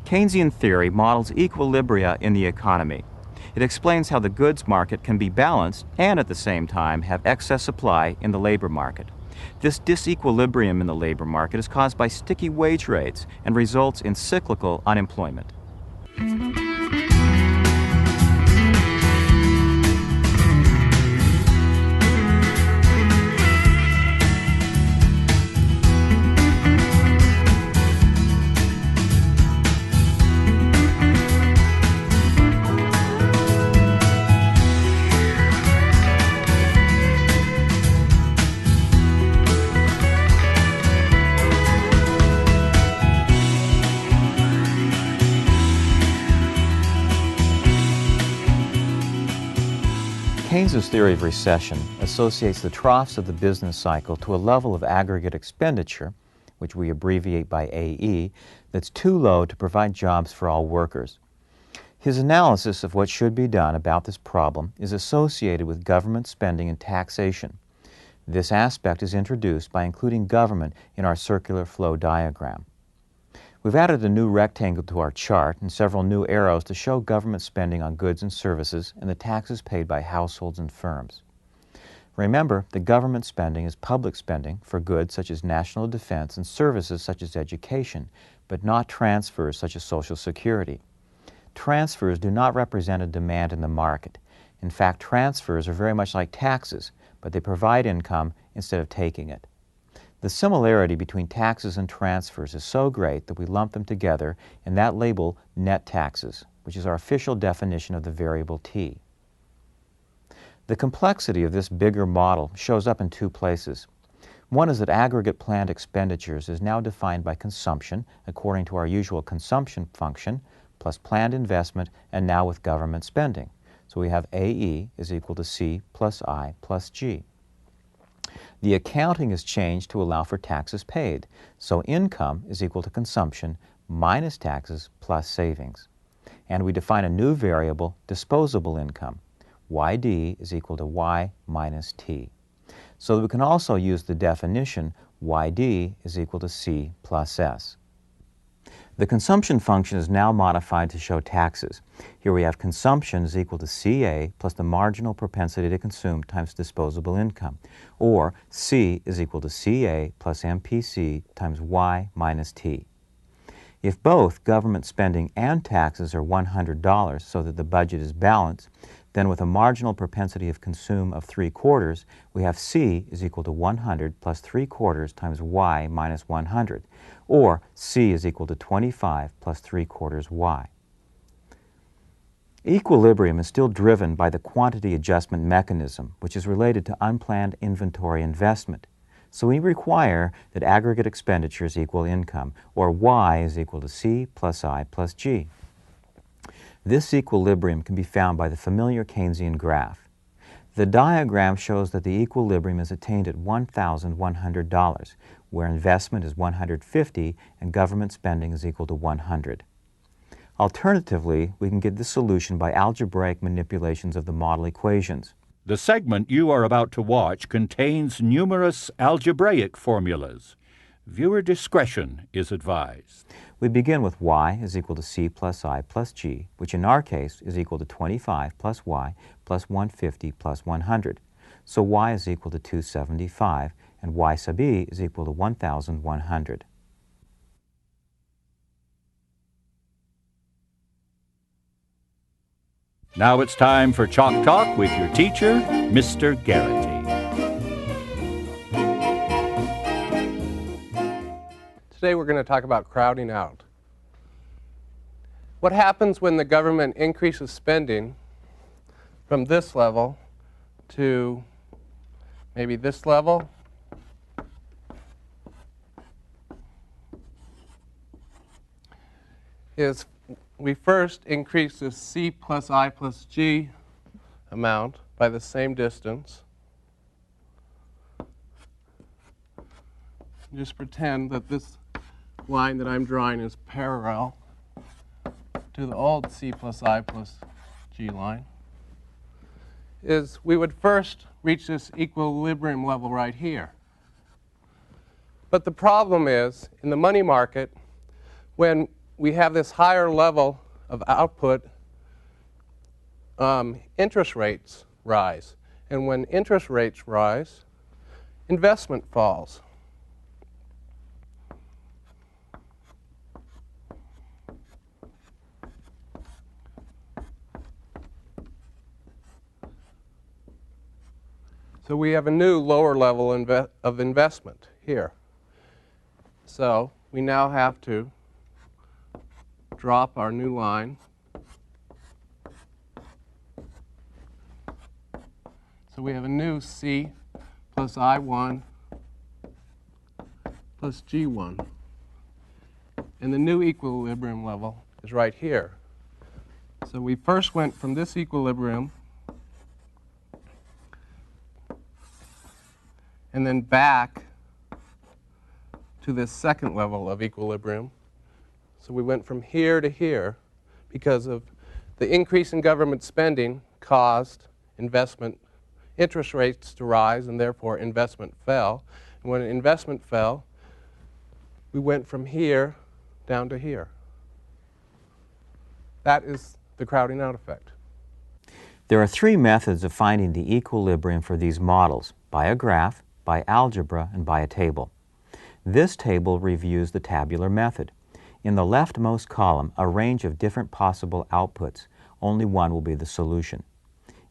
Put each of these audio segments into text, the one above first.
Keynesian theory models equilibria in the economy. It explains how the goods market can be balanced and at the same time have excess supply in the labor market. This disequilibrium in the labor market is caused by sticky wage rates and results in cyclical unemployment. Keynes's theory of recession associates the troughs of the business cycle to a level of aggregate expenditure, which we abbreviate by AE, that's too low to provide jobs for all workers. His analysis of what should be done about this problem is associated with government spending and taxation. This aspect is introduced by including government in our circular flow diagram. We've added a new rectangle to our chart and several new arrows to show government spending on goods and services and the taxes paid by households and firms. Remember that government spending is public spending for goods such as national defense and services such as education, but not transfers such as Social Security. Transfers do not represent a demand in the market. In fact, transfers are very much like taxes, but they provide income instead of taking it. The similarity between taxes and transfers is so great that we lump them together in that label net taxes, which is our official definition of the variable T. The complexity of this bigger model shows up in two places. One is that aggregate planned expenditures is now defined by consumption according to our usual consumption function, plus planned investment, and now with government spending. So we have AE is equal to C plus I plus G. The accounting is changed to allow for taxes paid, so income is equal to consumption minus taxes plus savings. And we define a new variable, disposable income. YD is equal to Y minus T. So that we can also use the definition YD is equal to C plus S. The consumption function is now modified to show taxes. Here we have consumption is equal to CA plus the marginal propensity to consume times disposable income, or C is equal to CA plus MPC times Y minus T. If both government spending and taxes are $100 so that the budget is balanced, then with a marginal propensity of consume of 3/4, we have C is equal to 100 plus 3/4 times Y minus 100, or C is equal to 25 plus 3/4 Y. Equilibrium is still driven by the quantity adjustment mechanism, which is related to unplanned inventory investment. So we require that aggregate expenditures equal income, or Y is equal to C plus I plus G. This equilibrium can be found by the familiar Keynesian graph. The diagram shows that the equilibrium is attained at $1,100, where investment is $150 and government spending is equal to $100. Alternatively, we can get the solution by algebraic manipulations of the model equations. The segment you are about to watch contains numerous algebraic formulas. Viewer discretion is advised. We begin with Y is equal to C plus I plus G, which in our case is equal to 25 plus Y plus 150 plus 100. So Y is equal to 275, and Y sub E is equal to 1,100. Now it's time for Chalk Talk with your teacher, Mr. Garrity. Today we're going to talk about crowding out. What happens when the government increases spending from this level to maybe this level? Is we first increase this C plus I plus G amount by the same distance. Just pretend that this line that I'm drawing is parallel to the old C plus I plus G line. Is we would first reach this equilibrium level right here. But the problem is, in the money market, when we have this higher level of output, interest rates rise. And when interest rates rise, investment falls. So we have a new lower level of investment here. So we now have to drop our new line. So we have a new C plus I1 plus G1. And the new equilibrium level is right here. So we first went from this equilibrium and then back to this second level of equilibrium. So we went from here to here because of the increase in government spending caused interest rates to rise, and therefore investment fell. And when investment fell, we went from here down to here. That is the crowding out effect. There are three methods of finding the equilibrium for these models: by a graph, by algebra, and by a table. This table reviews the tabular method. In the leftmost column, a range of different possible outputs. Only one will be the solution.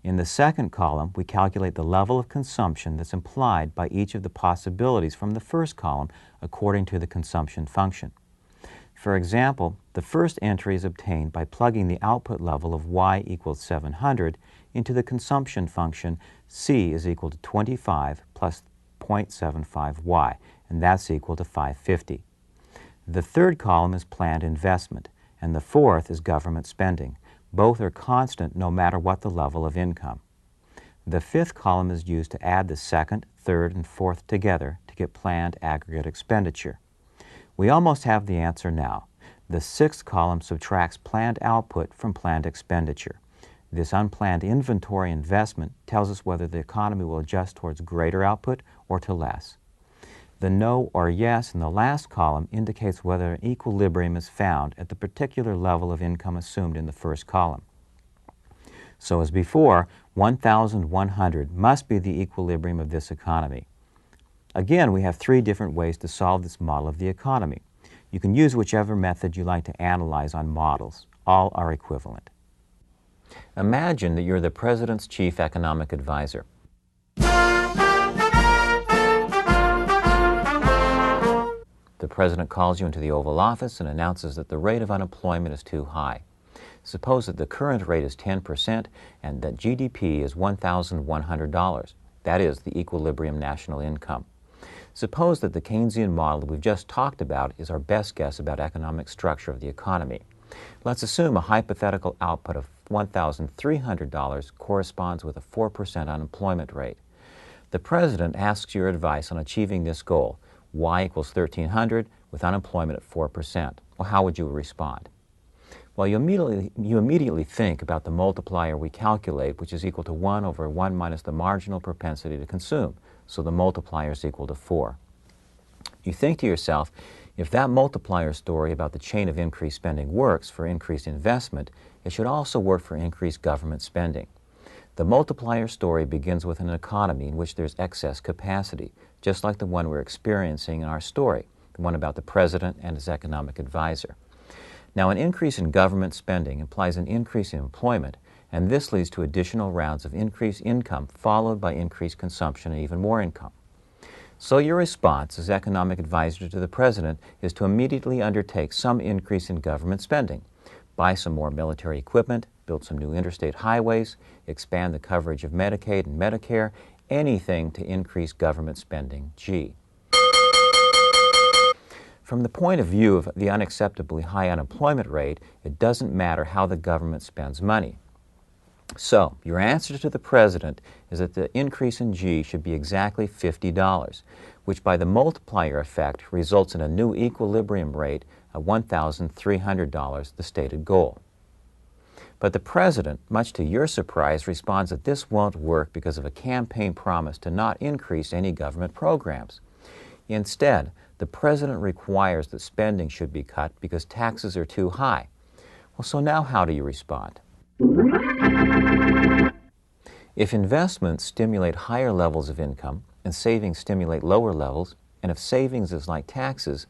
In the second column, we calculate the level of consumption that's implied by each of the possibilities from the first column according to the consumption function. For example, the first entry is obtained by plugging the output level of y equals 700 into the consumption function c is equal to 25 plus 0.75y, and that's equal to 550. The third column is planned investment, and the fourth is government spending. Both are constant no matter what the level of income. The fifth column is used to add the second, third, and fourth together to get planned aggregate expenditure. We almost have the answer now. The sixth column subtracts planned output from planned expenditure. This unplanned inventory investment tells us whether the economy will adjust towards greater output or to less. The no or yes in the last column indicates whether an equilibrium is found at the particular level of income assumed in the first column. So as before, 1,100 must be the equilibrium of this economy. Again, we have three different ways to solve this model of the economy. You can use whichever method you like to analyze on models. All are equivalent. Imagine that you're the President's chief economic advisor. The President calls you into the Oval Office and announces that the rate of unemployment is too high. Suppose that the current rate is 10% and that GDP is $1,100. That is the equilibrium national income. Suppose that the Keynesian model that we've just talked about is our best guess about economic structure of the economy. Let's assume a hypothetical output of $1,300 corresponds with a 4% unemployment rate. The President asks your advice on achieving this goal, y equals 1,300 with unemployment at 4%. Well, how would you respond? Well, you immediately think about the multiplier we calculate, which is equal to 1 over 1 minus the marginal propensity to consume. So the multiplier is equal to 4. You think to yourself, if that multiplier story about the chain of increased spending works for increased investment, it should also work for increased government spending. The multiplier story begins with an economy in which there's excess capacity, just like the one we're experiencing in our story, the one about the President and his economic advisor. Now, an increase in government spending implies an increase in employment, and this leads to additional rounds of increased income followed by increased consumption and even more income. So your response as economic advisor to the President is to immediately undertake some increase in government spending, buy some more military equipment, build some new interstate highways, expand the coverage of Medicaid and Medicare, anything to increase government spending, G. From the point of view of the unacceptably high unemployment rate, it doesn't matter how the government spends money. So, your answer to the President is that the increase in G should be exactly $50, which by the multiplier effect results in a new equilibrium rate of $1,300, the stated goal. But the President, much to your surprise, responds that this won't work because of a campaign promise to not increase any government programs. Instead, the president requires that spending should be cut because taxes are too high. Well, so now how do you respond? If investments stimulate higher levels of income and savings stimulate lower levels, and if savings is like taxes,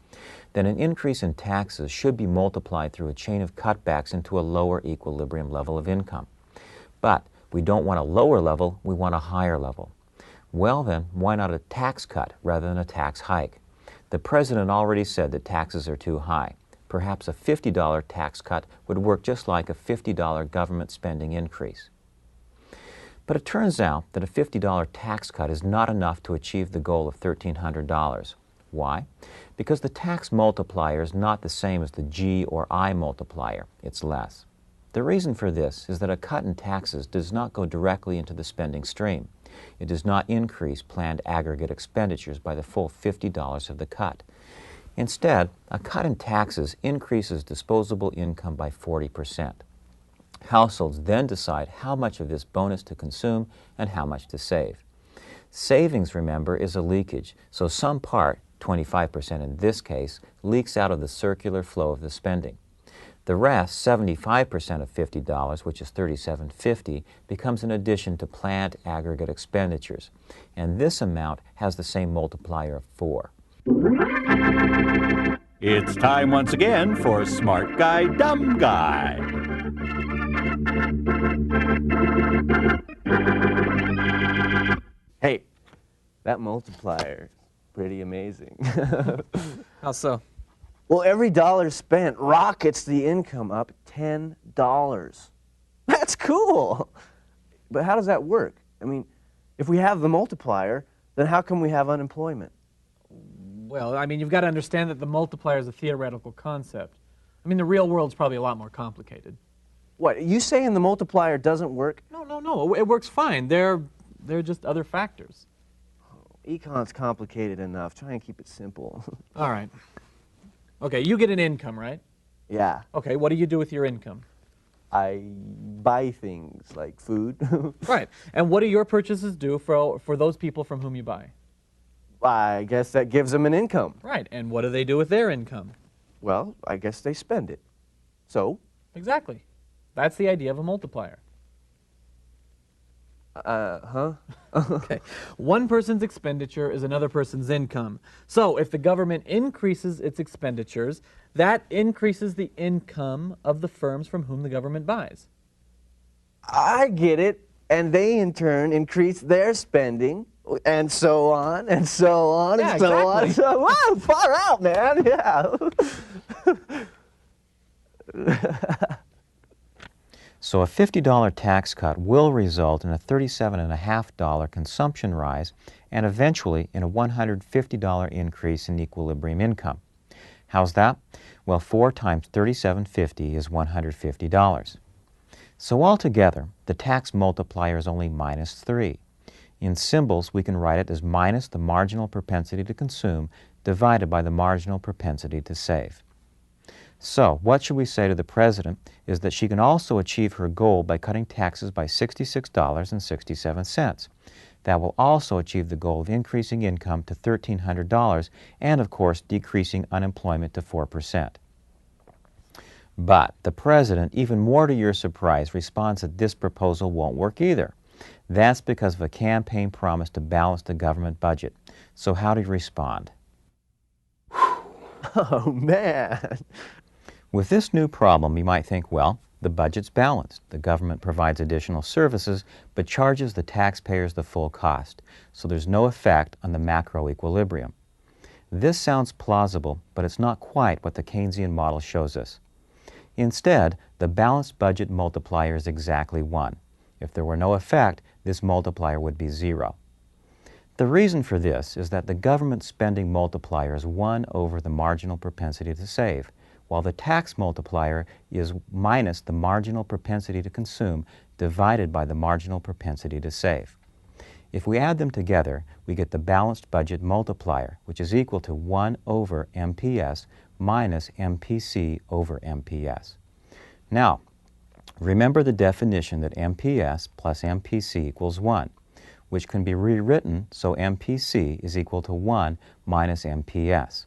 then an increase in taxes should be multiplied through a chain of cutbacks into a lower equilibrium level of income. But we don't want a lower level, we want a higher level. Well then, why not a tax cut rather than a tax hike? The president already said that taxes are too high. Perhaps a $50 tax cut would work just like a $50 government spending increase. But it turns out that a $50 tax cut is not enough to achieve the goal of $1,300. Why? Because the tax multiplier is not the same as the G or I multiplier. It's less. The reason for this is that a cut in taxes does not go directly into the spending stream. It does not increase planned aggregate expenditures by the full $50 of the cut. Instead, a cut in taxes increases disposable income by 40%. Households then decide how much of this bonus to consume and how much to save. Savings, remember, is a leakage, so some part, 25% in this case, leaks out of the circular flow of the spending. The rest, 75% of $50, which is $37.50, becomes an addition to planned aggregate expenditures, and this amount has the same multiplier of 4. It's time once again for Smart Guy, Dumb Guy. Hey, that multiplier is pretty amazing. How so? Well, every dollar spent rockets the income up $10. That's cool. But how does that work? I mean, if we have the multiplier, then how come we have unemployment? Well, I mean, you've got to understand that the multiplier is a theoretical concept. I mean, the real world's probably a lot more complicated. What, you saying the multiplier doesn't work? No. It works fine. They're just other factors. Econ's complicated enough. Try and keep it simple. All right. Okay, you get an income, right? Yeah. Okay, what do you do with your income? I buy things like food. Right. And what do your purchases do for those people from whom you buy? I guess that gives them an income. Right. And what do they do with their income? Well, I guess they spend it. So? Exactly. That's the idea of a multiplier. Okay. One person's expenditure is another person's income. So if the government increases its expenditures, that increases the income of the firms from whom the government buys. I get it. And they, in turn, increase their spending, and so on, and so on, Yeah, and so on. exactly. So, wow, far out, man. Yeah. So a $50 tax cut will result in a $37.50 consumption rise and eventually in a $150 increase in equilibrium income. How's that? Well, 4 times $37.50 is $150. So altogether, the tax multiplier is only -3. In symbols, we can write it as minus the marginal propensity to consume divided by the marginal propensity to save. So, what should we say to the President is that she can also achieve her goal by cutting taxes by $66.67. That will also achieve the goal of increasing income to $1,300 and, of course, decreasing unemployment to 4%. But the President, even more to your surprise, responds that this proposal won't work either. That's because of a campaign promise to balance the government budget. So how do you respond? Oh, man. With this new problem, you might think, well, the budget's balanced. The government provides additional services, but charges the taxpayers the full cost, so there's no effect on the macroequilibrium. This sounds plausible, but it's not quite what the Keynesian model shows us. Instead, the balanced budget multiplier is exactly 1. If there were no effect, this multiplier would be 0. The reason for this is that the government spending multiplier is 1 over the marginal propensity to save, while the tax multiplier is minus the marginal propensity to consume divided by the marginal propensity to save. If we add them together, we get the balanced budget multiplier, which is equal to 1 over MPS minus MPC over MPS. Now, remember the definition that MPS plus MPC equals 1, which can be rewritten so MPC is equal to 1 minus MPS.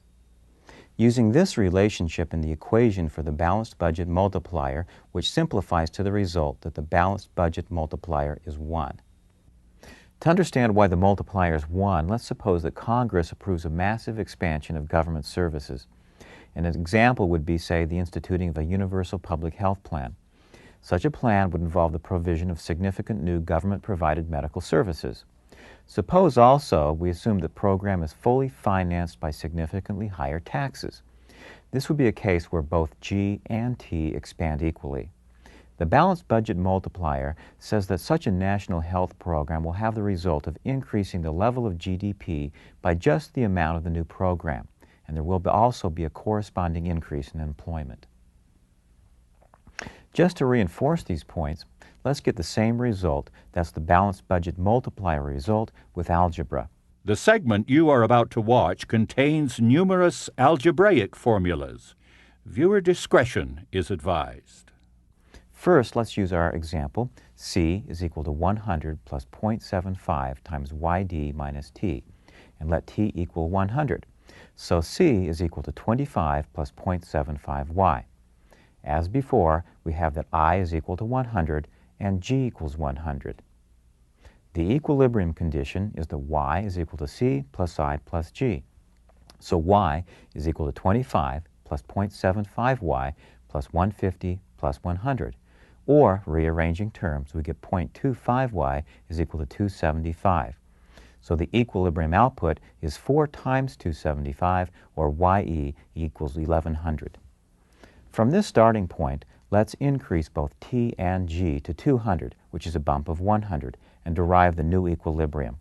Using this relationship in the equation for the balanced budget multiplier, which simplifies to the result that the balanced budget multiplier is 1. To understand why the multiplier is 1, let's suppose that Congress approves a massive expansion of government services. And an example would be, say, the instituting of a universal public health plan. Such a plan would involve the provision of significant new government-provided medical services. Suppose also we assume the program is fully financed by significantly higher taxes. This would be a case where both G and T expand equally. The balanced budget multiplier says that such a national health program will have the result of increasing the level of GDP by just the amount of the new program, and there will also be a corresponding increase in employment. Just to reinforce these points, let's get the same result, that's the balanced budget multiplier result, with algebra. The segment you are about to watch contains numerous algebraic formulas. Viewer discretion is advised. First, let's use our example. C is equal to 100 plus 0.75 times yd minus t, and let t equal 100. So C is equal to 25 plus 0.75y. As before, we have that I is equal to 100 and G equals 100. The equilibrium condition is that y is equal to C plus I plus G. So y is equal to 25 plus 0.75y plus 150 plus 100. Or, rearranging terms, we get 0.25y is equal to 275. So the equilibrium output is 4 times 275, or ye equals 1100. From this starting point, let's increase both t and g to 200, which is a bump of 100, and derive the new equilibrium.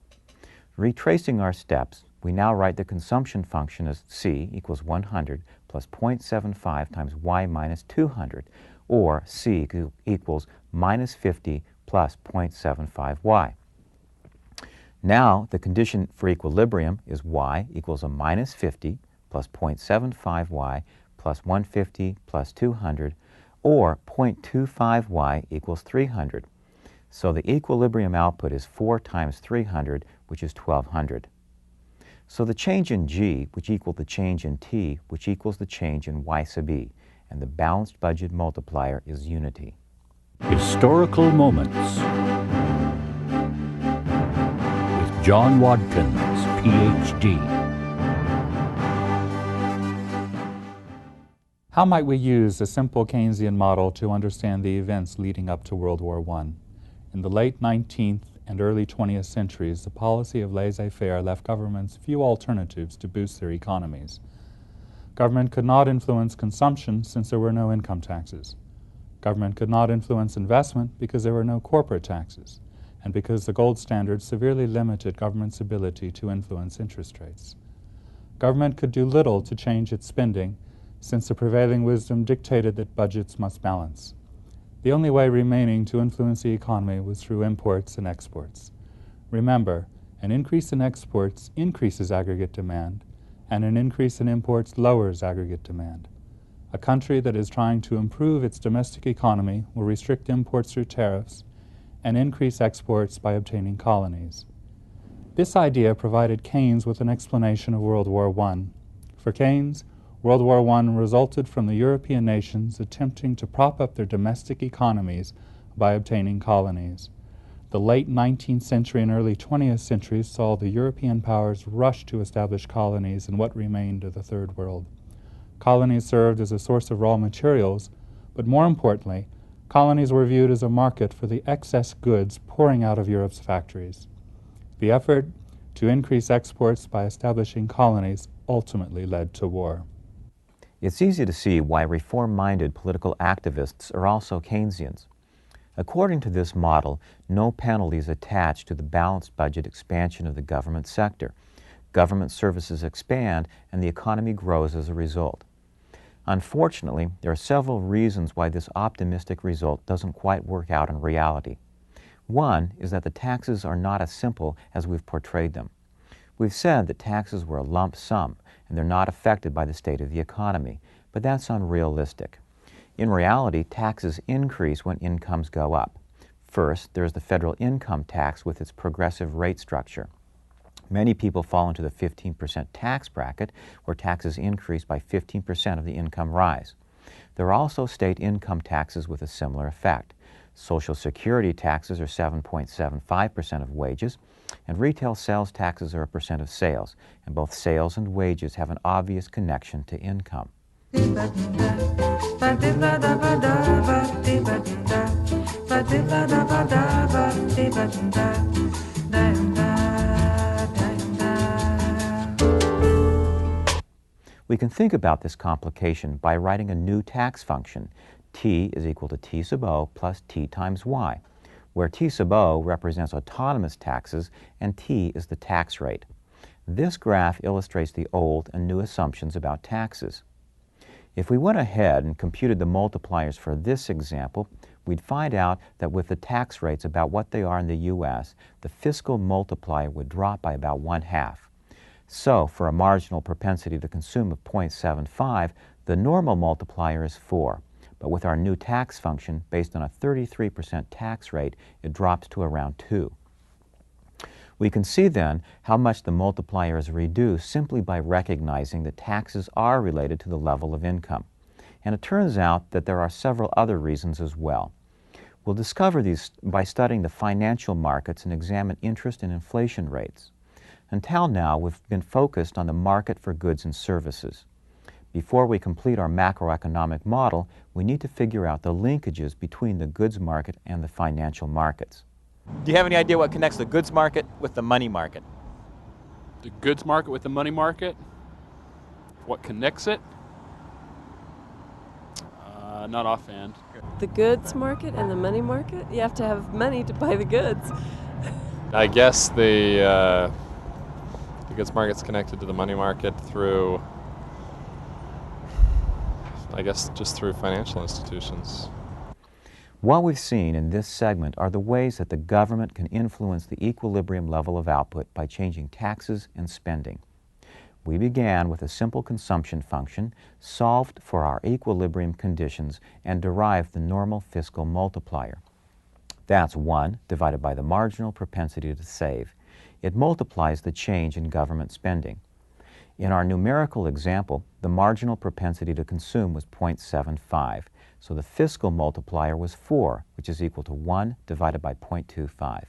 Retracing our steps, we now write the consumption function as c equals 100 plus 0.75 times y minus 200, or c equals minus 50 plus 0.75y. Now, the condition for equilibrium is y equals a minus 50 plus 0.75y plus 150 plus 200, or 0.25y equals 300. So the equilibrium output is 4 times 300, which is 1200. So the change in G, which equals the change in T, which equals the change in Y sub E, and the balanced budget multiplier is unity. Historical Moments with John Watkins, Ph.D. How might we use a simple Keynesian model to understand the events leading up to World War I? In the late 19th and early 20th centuries, the policy of laissez-faire left governments few alternatives to boost their economies. Government could not influence consumption since there were no income taxes. Government could not influence investment because there were no corporate taxes, and because the gold standard severely limited government's ability to influence interest rates. Government could do little to change its spending, since the prevailing wisdom dictated that budgets must balance. The only way remaining to influence the economy was through imports and exports. Remember, an increase in exports increases aggregate demand, and an increase in imports lowers aggregate demand. A country that is trying to improve its domestic economy will restrict imports through tariffs and increase exports by obtaining colonies. This idea provided Keynes with an explanation of World War I. For Keynes, World War I resulted from the European nations attempting to prop up their domestic economies by obtaining colonies. The late 19th century and early 20th centuries saw the European powers rush to establish colonies in what remained of the Third World. Colonies served as a source of raw materials, but more importantly, colonies were viewed as a market for the excess goods pouring out of Europe's factories. The effort to increase exports by establishing colonies ultimately led to war. It's easy to see why reform-minded political activists are also Keynesians. According to this model, no penalties attached to the balanced budget expansion of the government sector. Government services expand and the economy grows as a result. Unfortunately, there are several reasons why this optimistic result doesn't quite work out in reality. One is that the taxes are not as simple as we've portrayed them. We've said that taxes were a lump sum and they're not affected by the state of the economy, but that's unrealistic. In reality, taxes increase when incomes go up. First, there's the federal income tax with its progressive rate structure. Many people fall into the 15% tax bracket, where taxes increase by 15% of the income rise. There are also state income taxes with a similar effect. Social Security taxes are 7.75% of wages, and retail sales taxes are a percent of sales, and both sales and wages have an obvious connection to income. We can think about this complication by writing a new tax function. T is equal to T sub O plus T times Y, where T sub O represents autonomous taxes and T is the tax rate. This graph illustrates the old and new assumptions about taxes. If we went ahead and computed the multipliers for this example, we'd find out that with the tax rates about what they are in the U.S., the fiscal multiplier would drop by about 1/2. So, for a marginal propensity to consume of 0.75, the normal multiplier is 4. But with our new tax function, based on a 33% tax rate, it drops to around 2. We can see then how much the multiplier is reduced simply by recognizing that taxes are related to the level of income. And it turns out that there are several other reasons as well. We'll discover these by studying the financial markets and examine interest and inflation rates. Until now, we've been focused on the market for goods and services. Before we complete our macroeconomic model, we need to figure out the linkages between the goods market and the financial markets. Do you have any idea what connects the goods market with the money market? The goods market with the money market? What connects it? Not offhand. The goods market and the money market? You have to have money to buy the goods. I guess the goods market's connected to the money market through, I guess, just through financial institutions. What we've seen in this segment are the ways that the government can influence the equilibrium level of output by changing taxes and spending. We began with a simple consumption function, solved for our equilibrium conditions, and derived the normal fiscal multiplier. That's 1 divided by the marginal propensity to save. It multiplies the change in government spending. In our numerical example, the marginal propensity to consume was 0.75, so the fiscal multiplier was 4, which is equal to 1 divided by 0.25.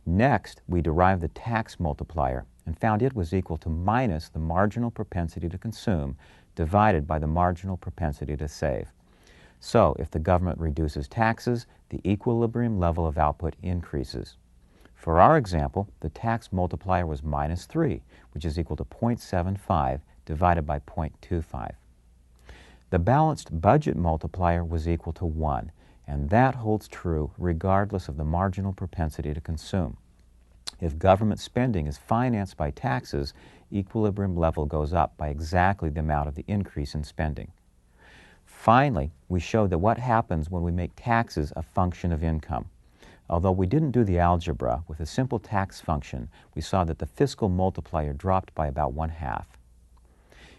Next, we derived the tax multiplier and found it was equal to minus the marginal propensity to consume divided by the marginal propensity to save. So, if the government reduces taxes, the equilibrium level of output increases. For our example, the tax multiplier was minus 3, which is equal to 0.75 divided by 0.25. The balanced budget multiplier was equal to 1, and that holds true regardless of the marginal propensity to consume. If government spending is financed by taxes, equilibrium level goes up by exactly the amount of the increase in spending. Finally, we showed that what happens when we make taxes a function of income. Although we didn't do the algebra, with a simple tax function, we saw that the fiscal multiplier dropped by about 1/2.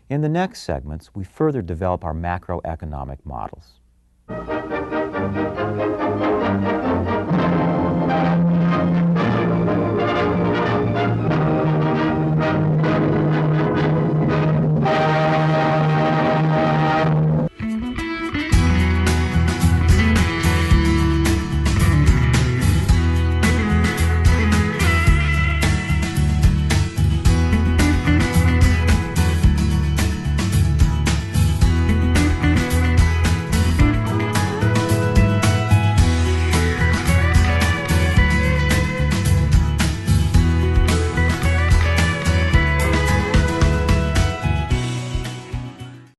In the next segments, we further develop our macroeconomic models.